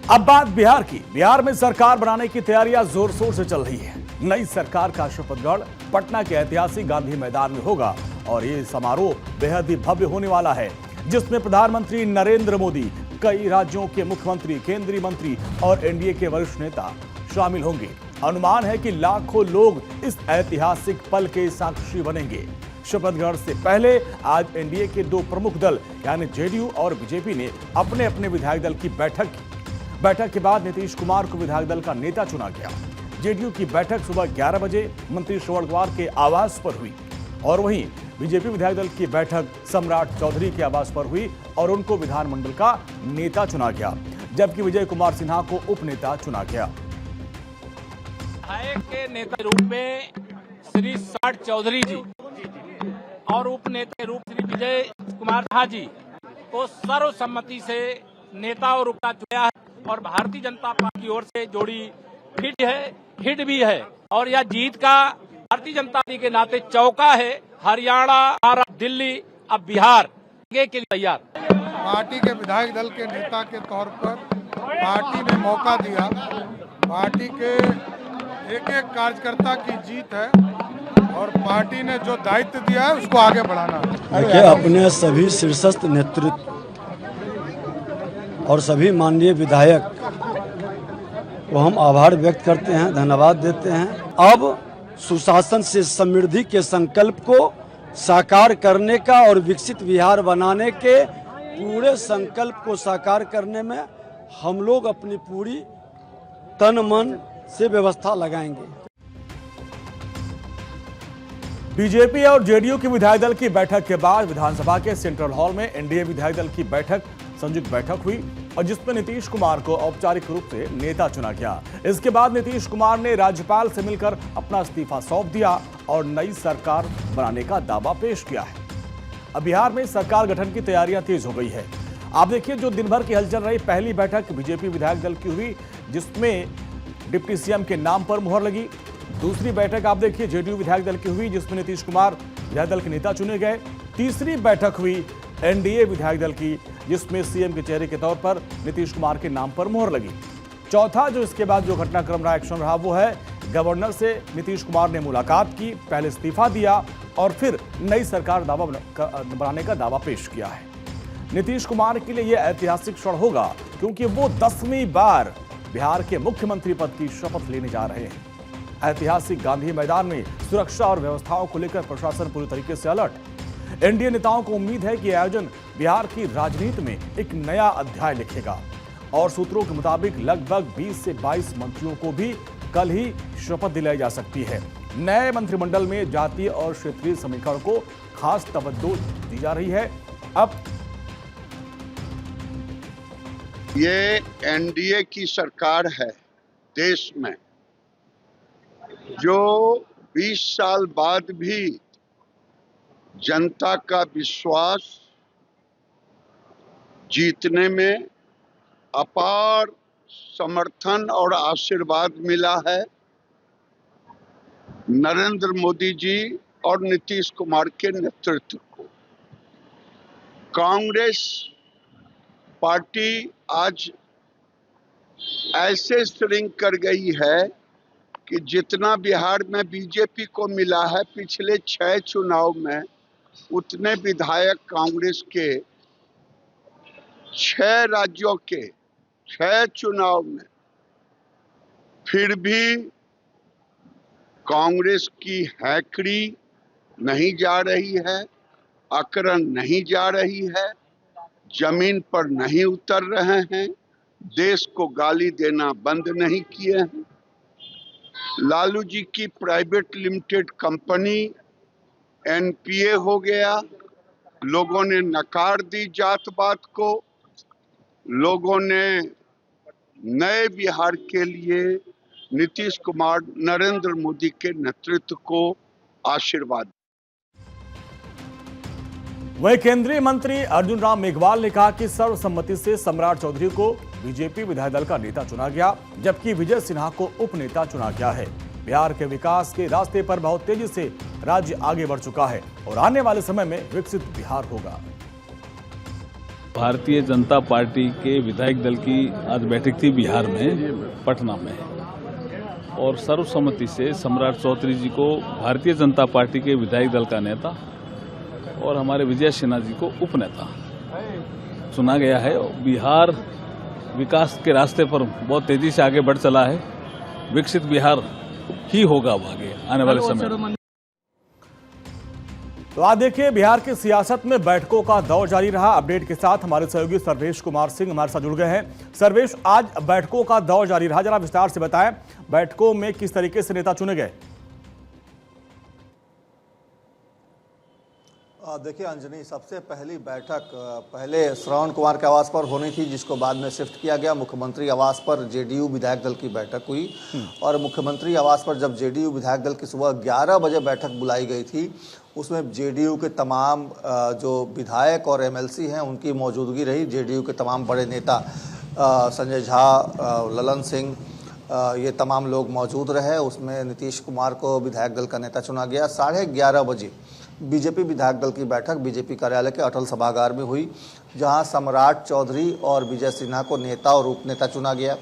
अब बात बिहार की। बिहार में सरकार बनाने की तैयारियां जोर शोर से चल रही है। नई सरकार का शपथ ग्रहण पटना के ऐतिहासिक गांधी मैदान में होगा और ये समारोह बेहद ही भव्य होने वाला है, जिसमें प्रधानमंत्री नरेंद्र मोदी, कई राज्यों के मुख्यमंत्री, केंद्रीय मंत्री और एनडीए के वरिष्ठ नेता शामिल होंगे। अनुमान है कि लाखों लोग इस ऐतिहासिक पल के साक्षी बनेंगे। शपथ ग्रहण से पहले आज एनडीए के दो प्रमुख दल यानी जेडीयू और बीजेपी ने अपने अपने विधायक दल की बैठक की। बैठक के बाद नीतीश कुमार को विधायक दल का नेता चुना गया। जेडीयू की बैठक सुबह 11 बजे मंत्री श्रवण कुमार के आवास पर हुई और वहीं बीजेपी विधायक दल की बैठक सम्राट चौधरी के आवास पर हुई और उनको विधानमंडल का नेता चुना गया, जबकि विजय कुमार सिन्हा को उपनेता चुना गया। विधायक के नेता के रूप में श्री सम्राट चौधरी जी और उपनेता के रूप श्री विजय कुमार सिन्हा जी को सर्वसम्मति से नेता और उपनेता चुना है और भारतीय जनता पार्टी की ओर से जोड़ी हिट भी है और यह जीत का भारतीय जनता पार्टी के नाते चौका है। हरियाणा, महाराष्ट्र, दिल्ली, अब बिहार के लिए तैयार। पार्टी के विधायक दल के नेता के तौर पर पार्टी ने मौका दिया। पार्टी के एक एक कार्यकर्ता की जीत है और पार्टी ने जो दायित्व दिया है उसको आगे बढ़ाना है। देखिए, अपने सभी शीर्षस्थ नेतृत्व और सभी माननीय विधायक को हम आभार व्यक्त करते हैं, धन्यवाद देते हैं। अब सुशासन से समृद्धि के संकल्प को साकार करने का और विकसित बिहार बनाने के पूरे संकल्प को साकार करने में हम लोग अपनी पूरी तन मन से व्यवस्था लगाएंगे। बीजेपी और जेडीयू की विधायक दल की बैठक के बाद विधानसभा के सेंट्रल हॉल में एनडीए विधायक दल की संयुक्त बैठक हुई और जिसमें नीतीश कुमार को औपचारिक रूप से नेता चुना गया। इसके बाद नीतीश कुमार ने राज्यपाल से मिलकर अपना इस्तीफा सौंप दिया और नई सरकार बनाने का दावा पेश किया है। अब बिहार में सरकार गठन की तैयारियां तेज हो गई है। आप देखिए, जो दिन भर की हलचल रही, पहली बैठक बीजेपी विधायक दल की हुई जिसमें डिप्टी सीएम के नाम पर मुहर लगी। दूसरी बैठक आप देखिए जेडीयू विधायक दल की हुई जिसमें नीतीश कुमार विधायक दल के नेता चुने गए। तीसरी बैठक हुई एनडीए विधायक दल की जिसमें सीएम के चेहरे के तौर पर नीतीश कुमार के नाम पर मुहर लगी। चौथा जो इसके बाद जो घटनाक्रम रहा, एक्शन रहा, वो है गवर्नर से नीतीश कुमार ने मुलाकात की, पहले इस्तीफा दिया और फिर नई सरकार बनाने का दावा पेश किया है। नीतीश कुमार के लिए यह ऐतिहासिक क्षण होगा क्योंकि वो 10वीं बार बिहार के मुख्यमंत्री पद की शपथ लेने जा रहे हैं। ऐतिहासिक गांधी मैदान में सुरक्षा और व्यवस्थाओं को लेकर प्रशासन पूरी तरीके से अलर्ट। एनडीए नेताओं को उम्मीद है कि आयोजन बिहार की राजनीति में एक नया अध्याय लिखेगा और सूत्रों के मुताबिक लगभग 20 से 22 मंत्रियों को भी कल ही शपथ दिलाई जा सकती है। नए मंत्रिमंडल में जातीय और क्षेत्रीय समीकरण को खास तवज्जो दी जा रही है। अब ये एनडीए की सरकार है देश में जो 20 साल बाद भी जनता का विश्वास जीतने में अपार समर्थन और आशीर्वाद मिला है। नरेंद्र मोदी जी और नीतीश कुमार के नेतृत्व को कांग्रेस पार्टी आज ऐसे श्रिंक कर गई है कि जितना बिहार में बीजेपी को मिला है पिछले 6 चुनाव में, उतने विधायक कांग्रेस के 6 राज्यों के 6 चुनाव में। फिर भी कांग्रेस की हैकड़ी नहीं जा रही है, अकरन नहीं जा रही है, जमीन पर नहीं उतर रहे हैं, देश को गाली देना बंद नहीं किए हैं। लालू जी की प्राइवेट लिमिटेड कंपनी एनपीए हो गया, लोगों ने नकार दी जातपात को, लोगों ने नए बिहार के लिए नीतीश कुमार, नरेंद्र मोदी के नेतृत्व को आशीर्वाद। वहीं केंद्रीय मंत्री अर्जुन राम मेघवाल ने कहा कि सर्वसम्मति से सम्राट चौधरी को बीजेपी विधायक दल का नेता चुना गया, जबकि विजय सिन्हा को उपनेता चुना गया है। बिहार के विकास के रास्ते पर बहुत तेजी से राज्य आगे बढ़ चुका है और आने वाले समय में विकसित बिहार होगा। भारतीय जनता पार्टी के विधायक दल की आज बैठक थी बिहार में, पटना में, और सर्वसम्मति से सम्राट चौधरी जी को भारतीय जनता पार्टी के विधायक दल का नेता और हमारे विजय सिन्हा जी को उपनेता चुना गया है। बिहार विकास के रास्ते पर बहुत तेजी से आगे बढ़ चला है। विकसित बिहार ही होगा अब आगे आने वाले समय में। तो आज देखिए, बिहार की सियासत में बैठकों का दौर जारी रहा। अपडेट के साथ हमारे सहयोगी सर्वेश कुमार सिंह हमारे साथ जुड़ गए हैं। सर्वेश, आज बैठकों का दौर जारी रहा, जरा विस्तार से बताएं, बैठकों में किस तरीके से नेता चुने गए? देखिए अंजनी, सबसे पहली बैठक पहले श्रवण कुमार के आवास पर होनी थी, जिसको बाद में शिफ्ट किया गया। मुख्यमंत्री आवास पर जेडीयू विधायक दल की बैठक हुई और मुख्यमंत्री आवास पर जब जेडीयू विधायक दल की सुबह 11 बजे बैठक बुलाई गई थी, उसमें जेडीयू के तमाम जो विधायक और एमएलसी हैं उनकी मौजूदगी रही। जेडीयू के तमाम बड़े नेता संजय झा, ललन सिंह, ये तमाम लोग मौजूद रहे। उसमें नीतीश कुमार को विधायक दल का नेता चुना गया। 11:30 बजे बीजेपी विधायक दल की बैठक बीजेपी कार्यालय के अटल सभागार में हुई, जहां सम्राट चौधरी और विजय सिन्हा को नेता और उपनेता चुना गया।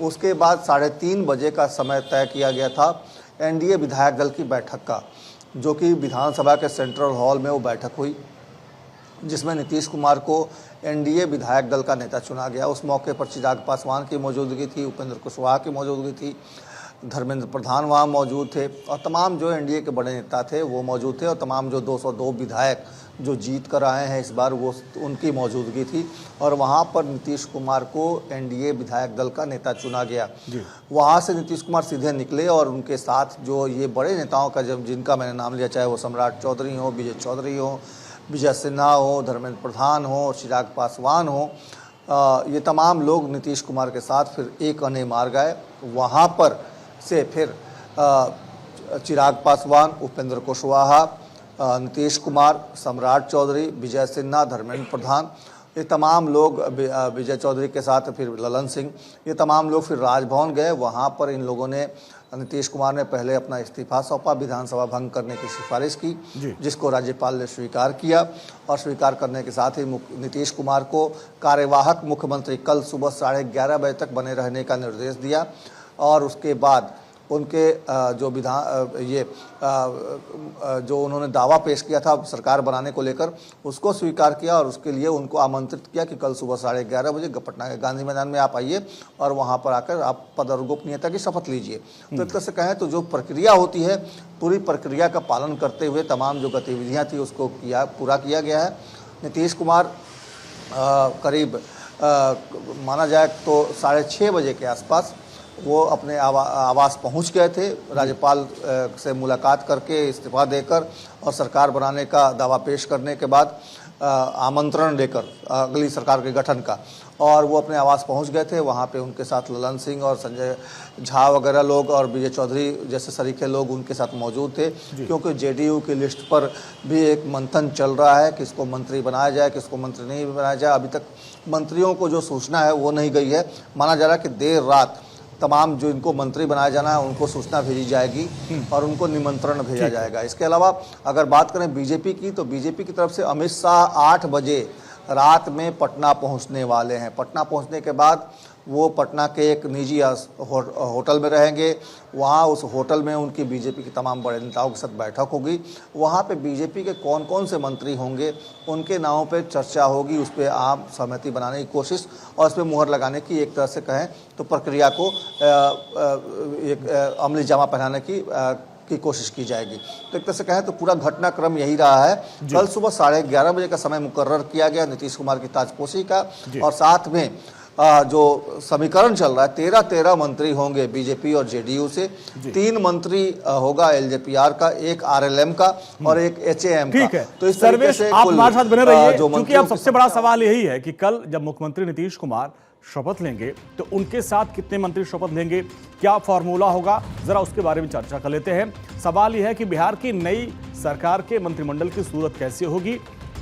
उसके बाद 3:30 बजे का समय तय किया गया था एनडीए विधायक दल की बैठक का, जो कि विधानसभा के सेंट्रल हॉल में वो बैठक हुई, जिसमें नीतीश कुमार को एनडीए विधायक दल का नेता चुना गया। उस मौके पर चिराग पासवान की मौजूदगी थी, उपेंद्र कुशवाहा की मौजूदगी थी, धर्मेंद्र प्रधान वहाँ मौजूद थे और तमाम जो एनडीए के बड़े नेता थे वो मौजूद थे और तमाम जो 202 विधायक जो जीत कर आए हैं इस बार वो उनकी मौजूदगी थी। और वहाँ पर नीतीश कुमार को एनडीए विधायक दल का नेता चुना गया। वहाँ से नीतीश कुमार सीधे निकले और उनके साथ जो ये बड़े नेताओं का जब जिनका मैंने नाम लिया, चाहे वो सम्राट चौधरी हो, विजय चौधरी हो, विजय सिन्हा हो, धर्मेंद्र प्रधान हो, चिराग पासवान हो, ये तमाम लोग नीतीश कुमार के साथ फिर एक अने मार गए। वहाँ पर से फिर चिराग पासवान, उपेंद्र कुशवाहा, नीतीश कुमार, सम्राट चौधरी, विजय सिन्हा, धर्मेंद्र प्रधान, ये तमाम लोग, विजय चौधरी के साथ फिर ललन सिंह, ये तमाम लोग फिर राजभवन गए। वहाँ पर इन लोगों ने, नीतीश कुमार ने पहले अपना इस्तीफा सौंपा, विधानसभा भंग करने की सिफारिश की, जिसको राज्यपाल ने स्वीकार किया और स्वीकार करने के साथ ही नीतीश कुमार को कार्यवाहक मुख्यमंत्री कल सुबह 11:30 बजे तक बने रहने का निर्देश दिया। और उसके बाद उनके जो जो उन्होंने दावा पेश किया था सरकार बनाने को लेकर, उसको स्वीकार किया और उसके लिए उनको आमंत्रित किया कि कल सुबह 11:30 बजे पटना के गांधी मैदान में आप आइए और वहां पर आकर आप पद और गोपनीयता की शपथ लीजिए। तो एक तरह से कहें तो जो प्रक्रिया होती है, पूरी प्रक्रिया का पालन करते हुए तमाम जो गतिविधियाँ थी उसको पूरा किया गया है। नीतीश कुमार करीब माना जाए तो 6:30 बजे के आसपास वो अपने आवास पहुंच गए थे। राज्यपाल से मुलाकात करके इस्तीफा देकर और सरकार बनाने का दावा पेश करने के बाद आमंत्रण लेकर अगली सरकार के गठन का, और वो अपने आवास पहुंच गए थे। वहाँ पे उनके साथ ललन सिंह और संजय झा वगैरह लोग और विजय चौधरी जैसे सरीखे लोग उनके साथ मौजूद थे, क्योंकि जेडीयू की लिस्ट पर भी एक मंथन चल रहा है, किसको मंत्री बनाया जाए, किसको मंत्री नहीं बनाया जाए। अभी तक मंत्रियों को जो सूचना है वो नहीं गई है। माना जा रहा है कि देर रात तमाम जो इनको मंत्री बनाया जाना है उनको सूचना भेजी जाएगी और उनको निमंत्रण भेजा जाएगा। इसके अलावा अगर बात करें बीजेपी की, तो बीजेपी की तरफ से अमित शाह 8 बजे रात में पटना पहुंचने वाले हैं। पटना पहुंचने के बाद वो पटना के एक निजी होटल में रहेंगे। वहाँ उस होटल में उनकी बीजेपी के तमाम बड़े नेताओं के साथ बैठक होगी। वहाँ पे बीजेपी के कौन कौन से मंत्री होंगे उनके नामों पे चर्चा होगी, उस पर आम सहमति बनाने की कोशिश और उस पर मुहर लगाने की, एक तरह से कहें तो प्रक्रिया को एक अमली जामा पहनाने की कोशिश की जाएगी। तो एक तरह से कहें तो पूरा घटनाक्रम यही रहा है। कल सुबह 11:30 बजे का समय मुकर्रर किया गया नीतीश कुमार की ताजपोशी का, और साथ में जो समीकरण चल रहा है 13 मंत्री होंगे बीजेपी और जेडीयू से, 3 मंत्री होगा एलजेपीआर का, 1 आरएलएम का और 1 एचएएम का। ठीक है, तो इस तरीके से आप हमारे साथ बने रहिए, क्योंकि अब सबसे बड़ा साथ सवाल यही है कि कल जब मुख्यमंत्री नीतीश कुमार शपथ लेंगे तो उनके साथ कितने मंत्री शपथ लेंगे, क्या फॉर्मूला होगा, जरा उसके बारे में चर्चा कर लेते हैं। सवाल यह है कि बिहार की नई सरकार के मंत्रिमंडल की सूरत कैसे होगी,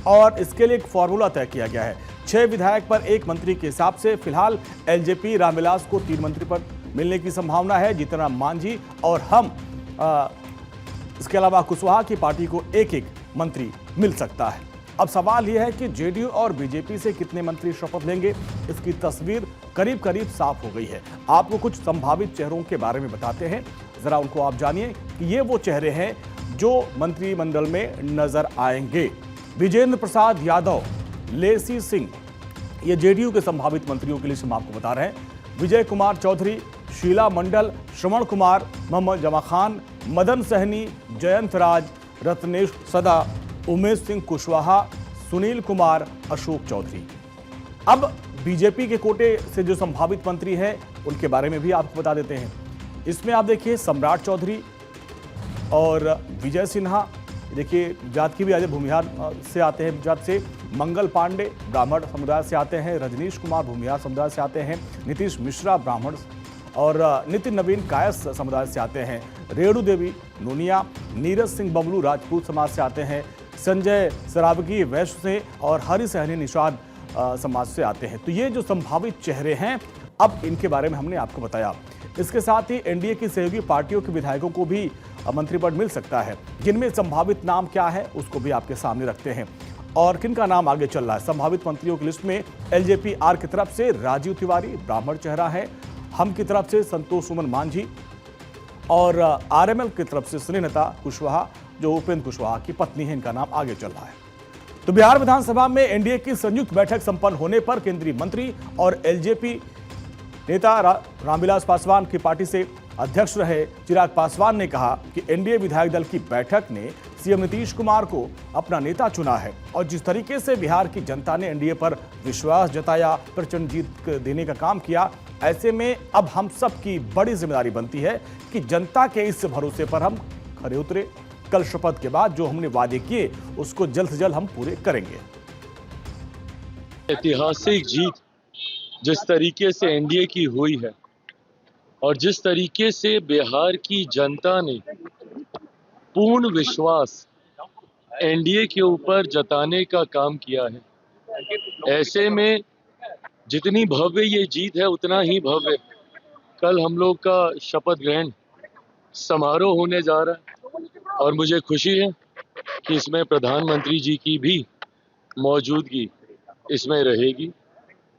और इसके लिए एक फॉर्मूला तय किया गया है। 6 विधायक पर 1 मंत्री के हिसाब से फिलहाल एलजेपी रामविलास को 3 मंत्री पद मिलने की संभावना है, जीतनराम मांझी और हम इसके अलावा कुशवाहा की पार्टी को 1-1 मंत्री मिल सकता है। अब सवाल यह है कि जेडीयू और बीजेपी से कितने मंत्री शपथ लेंगे, इसकी तस्वीर करीब करीब साफ हो गई है। आपको कुछ संभावित चेहरों के बारे में बताते हैं, जरा उनको आप जानिए कि ये वो चेहरे हैं जो मंत्रिमंडल में नजर आएंगे। विजेंद्र प्रसाद यादव, लेसी सिंह, ये जेडीयू के संभावित मंत्रियों की लिस्ट हम आपको बता रहे हैं। विजय कुमार चौधरी, शीला मंडल, श्रवण कुमार, मोहम्मद जमा खान, मदन सहनी, जयंत राज, रत्नेश सदा, उमेश सिंह कुशवाहा, सुनील कुमार, अशोक चौधरी। अब बीजेपी के कोटे से जो संभावित मंत्री हैं उनके बारे में भी आपको बता देते हैं। इसमें आप देखिए सम्राट चौधरी और विजय सिन्हा, देखिए जात की भी आज भूमिहार से आते हैं, जात से मंगल पांडे ब्राह्मण समुदाय से आते हैं, रजनीश कुमार भूमिहार समुदाय से आते हैं, नीतीश मिश्रा ब्राह्मण और नितिन नवीन कायस समुदाय से आते हैं, रेणु देवी नूनिया, नीरज सिंह बबलू राजपूत समाज से आते हैं, संजय सरावगी वैश्य से और हरि सहनी निषाद समाज से आते हैं। तो ये जो संभावित चेहरे हैं, अब इनके बारे में हमने आपको बताया। इसके साथ ही एनडीए की सहयोगी पार्टियों के विधायकों को भी मंत्रिपद मिल सकता है, जिनमें संभावित नाम क्या है उसको भी आपके सामने रखते हैं और किनका नाम आगे चल रहा है। संभावित मंत्रियों की लिस्ट में एलजेपी आर की तरफ से राजीव तिवारी ब्राह्मण चेहरा है, हम की तरफ से संतोष सुमन मांझी और आरएमएल की तरफ से स्नेहलता कुशवाहा जो उपेंद्र कुशवाहा की पत्नी है, इनका नाम आगे चल रहा है। तो बिहार विधानसभा में एनडीए की संयुक्त बैठक संपन्न होने पर केंद्रीय मंत्री और एलजेपी नेता रामविलास पासवान की पार्टी से अध्यक्ष रहे चिराग पासवान ने कहा कि एनडीए विधायक दल की बैठक ने सीएम नीतीश कुमार को अपना नेता चुना है और जिस तरीके से बिहार की जनता ने एनडीए पर विश्वास जताया, प्रचंड जीत देने का काम किया, ऐसे में अब हम सब की बड़ी जिम्मेदारी बनती है कि जनता के इस भरोसे पर हम खरे उतरे। कल शपथ के बाद जो हमने वादे किए उसको जल्द से जल्द हम पूरे करेंगे। ऐतिहासिक जीत जिस तरीके से एनडीए की हुई है और जिस तरीके से बिहार की जनता ने पूर्ण विश्वास एनडीए के ऊपर जताने का काम किया है, ऐसे में जितनी भव्य ये जीत है उतना ही भव्य कल हम लोग का शपथ ग्रहण समारोह होने जा रहा है और मुझे खुशी है कि इसमें प्रधानमंत्री जी की भी मौजूदगी इसमें रहेगी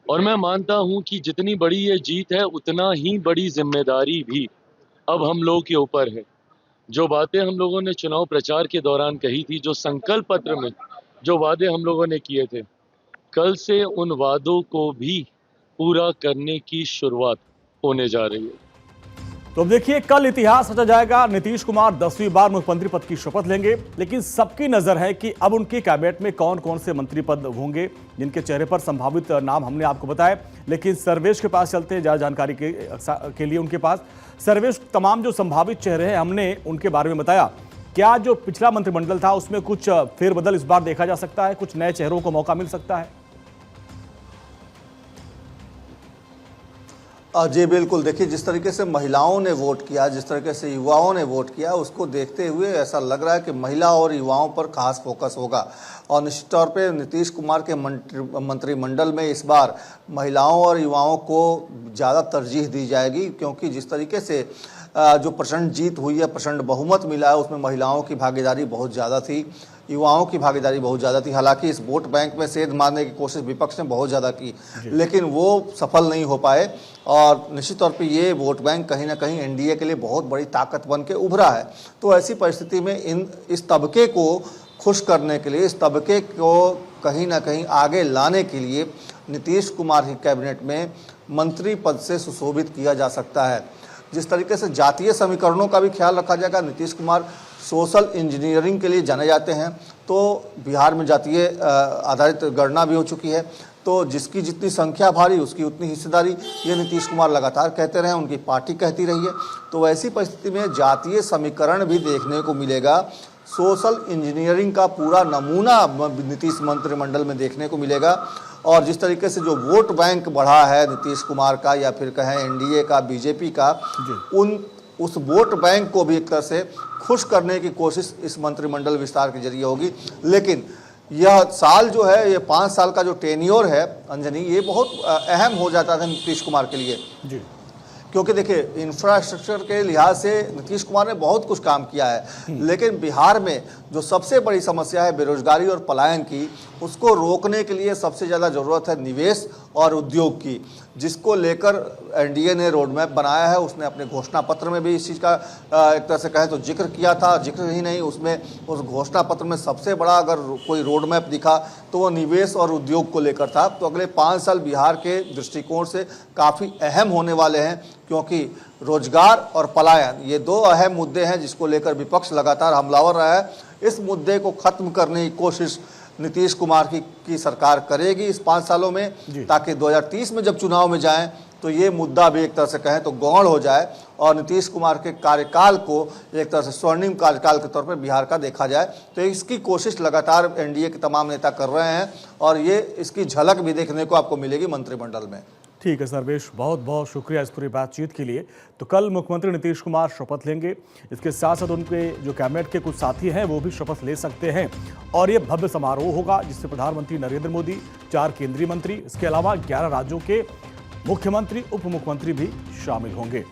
और मैं मानता हूं कि जितनी बड़ी ये जीत है उतना ही बड़ी जिम्मेदारी भी अब हम लोगों के ऊपर है। जो बातें हम लोगों ने चुनाव प्रचार के दौरान कही थी, जो संकल्प पत्र में जो वादे हम लोगों ने किए थे, कल से उन वादों को भी पूरा करने की शुरुआत होने जा रही है। तो अब देखिए कल इतिहास रचा जाएगा। नीतीश कुमार 10वीं बार मुख्यमंत्री पद की शपथ लेंगे, लेकिन सबकी नजर है कि अब उनकी कैबिनेट में कौन कौन से मंत्री पद होंगे, जिनके चेहरे पर संभावित नाम हमने आपको बताए। लेकिन सर्वेश के पास चलते हैं ज्यादा जानकारी के लिए। उनके पास सर्वेश, तमाम जो संभावित चेहरे हैं हमने उनके बारे में बताया। क्या जो पिछला मंत्रिमंडल था उसमें कुछ फेरबदल इस बार देखा जा सकता है, कुछ नए चेहरों को मौका मिल सकता है? जी बिल्कुल, देखिए जिस तरीके से महिलाओं ने वोट किया, जिस तरीके से युवाओं ने वोट किया, उसको देखते हुए ऐसा लग रहा है कि महिला और युवाओं पर खास फोकस होगा और निश्चित तौर पे नीतीश कुमार के मंत्रिमंडल में इस बार महिलाओं और युवाओं को ज़्यादा तरजीह दी जाएगी, क्योंकि जिस तरीके से जो प्रचंड जीत हुई है, प्रचंड बहुमत मिला है, उसमें महिलाओं की भागीदारी बहुत ज़्यादा थी, युवाओं की भागीदारी बहुत ज़्यादा थी। हालांकि इस वोट बैंक में सेंध मारने की कोशिश विपक्ष ने बहुत ज़्यादा की, लेकिन वो सफल नहीं हो पाए और निश्चित तौर पे ये वोट बैंक कहीं ना कहीं एनडीए के लिए बहुत बड़ी ताकत बन के उभरा है। तो ऐसी परिस्थिति में इस तबके को खुश करने के लिए, इस तबके को कहीं ना कहीं आगे लाने के लिए नीतीश कुमार की कैबिनेट में मंत्री पद से सुशोभित किया जा सकता है। जिस तरीके से जातीय समीकरणों का भी ख्याल रखा जाएगा, नीतीश कुमार सोशल इंजीनियरिंग के लिए जाने जाते हैं, तो बिहार में जातीय आधारित गणना भी हो चुकी है, तो जिसकी जितनी संख्या भारी उसकी उतनी हिस्सेदारी, ये नीतीश कुमार लगातार कहते रहे, उनकी पार्टी कहती रही है। तो ऐसी परिस्थिति में जातीय समीकरण भी देखने को मिलेगा, सोशल इंजीनियरिंग का पूरा नमूना नीतीश मंत्रिमंडल में देखने को मिलेगा। और जिस तरीके से जो वोट बैंक बढ़ा है नीतीश कुमार का या फिर कहें एनडीए का, बीजेपी का, उस वोट बैंक को भी एक तरह से खुश करने की कोशिश इस मंत्रिमंडल विस्तार के जरिए होगी। लेकिन यह साल जो है, ये 5 साल का जो टेन्योर है अंजनी, ये बहुत अहम हो जाता था नीतीश कुमार के लिए, क्योंकि देखिए इंफ्रास्ट्रक्चर के लिहाज से नीतीश कुमार ने बहुत कुछ काम किया है, लेकिन बिहार में जो सबसे बड़ी समस्या है बेरोजगारी और पलायन की, उसको रोकने के लिए सबसे ज़्यादा ज़रूरत है निवेश और उद्योग की, जिसको लेकर एनडीए ने रोड मैप बनाया है। उसने अपने घोषणा पत्र में भी इस चीज़ का एक तरह से कहें तो जिक्र किया था। जिक्र ही नहीं, उसमें उस घोषणा पत्र में सबसे बड़ा अगर कोई रोड मैप दिखा तो वो निवेश और उद्योग को लेकर था। तो अगले 5 साल बिहार के दृष्टिकोण से काफ़ी अहम होने वाले हैं, क्योंकि रोजगार और पलायन ये 2 अहम मुद्दे हैं जिसको लेकर विपक्ष लगातार हमलावर रहा है। इस मुद्दे को खत्म करने की कोशिश नीतीश कुमार की सरकार करेगी इस 5 सालों में, ताकि 2030 में जब चुनाव में जाएं तो ये मुद्दा भी एक तरह से कहें तो गौण हो जाए और नीतीश कुमार के कार्यकाल को एक तरह से स्वर्णिम कार्यकाल के तौर पर बिहार का देखा जाए। तो इसकी कोशिश लगातार एनडीए के तमाम नेता कर रहे हैं और ये इसकी झलक भी देखने को आपको मिलेगी मंत्रिमंडल में। ठीक है सर्वेश, बहुत बहुत शुक्रिया इस पूरी बातचीत के लिए। तो कल मुख्यमंत्री नीतीश कुमार शपथ लेंगे, इसके साथ साथ उनके जो कैबिनेट के कुछ साथी हैं वो भी शपथ ले सकते हैं और ये भव्य समारोह होगा जिससे प्रधानमंत्री नरेंद्र मोदी, 4 केंद्रीय मंत्री, इसके अलावा 11 राज्यों के मुख्यमंत्री, उप मुख्यमंत्री भी शामिल होंगे।